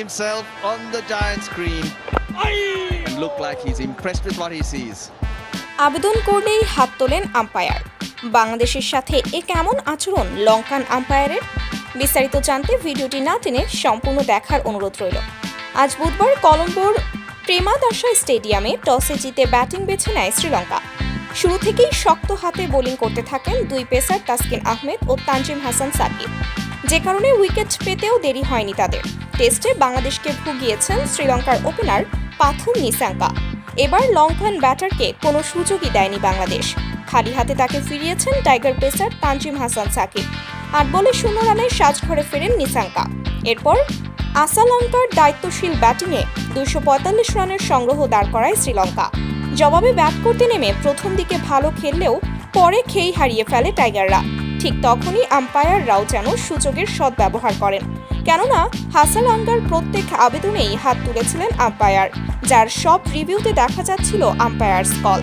himself on the giant screen and look like he's impressed with what he sees. আবেদন করলেই হাত তোলেন umpire. বাংলাদেশের সাথে এ কেমন আচরণ লঙ্কান আম্পায়ারের? বিস্তারিত জানতে ভিডিওটি না টেনে সম্পূর্ণ দেখার অনুরোধ রইল। আজ বুধবার কলম্বোর প্রেমাদাসা স্টেডিয়ামে টসে জিতে ব্যাটিং বেছে নেয় শ্রীলঙ্কা। শুরু থেকেই শক্ত হাতে বোলিং করতে থাকেন দুই পেসার তাসকিন আহমেদ ও তানজিম হাসান সাকিব, যে কারণে উইকেট পেতেও দেরি হয়নি তাদের। টেস্টে বাংলাদেশকে ভুগিয়েছেন শ্রীলঙ্কার ওপেনার পাথুম নিসাঙ্কা। এবার লঙ্কান ব্যাটারকে কোনো সুযোগই দেয়নি বাংলাদেশ। খালি হাতে তাকে ফিরিয়েছেন টাইগার পেসার তানজিম হাসান সাকিব। ৮ বলে ০ রানে সাজঘরে ফেরেন নিসাঙ্কা। এরপর আসালঙ্কার দায়িত্বশীল ব্যাটিংয়ে ২৪৫ রানের সংগ্রহ দাঁড় করায় শ্রীলঙ্কা। জবাবে ব্যাট করতে নেমে প্রথম দিকে ভালো খেললেও পরে খেই হারিয়ে ফেলে টাইগাররা। ঠিক তখনই আম্পায়াররাও যেন সুযোগের সদ্ব্যবহার করেন, কেননা হাসালঙ্কার প্রত্যেক আবেদনেই হাত তুলেছিলেন আম্পায়ার, যার সব রিভিউতে দেখা যাচ্ছিল আম্পায়ার্স কল।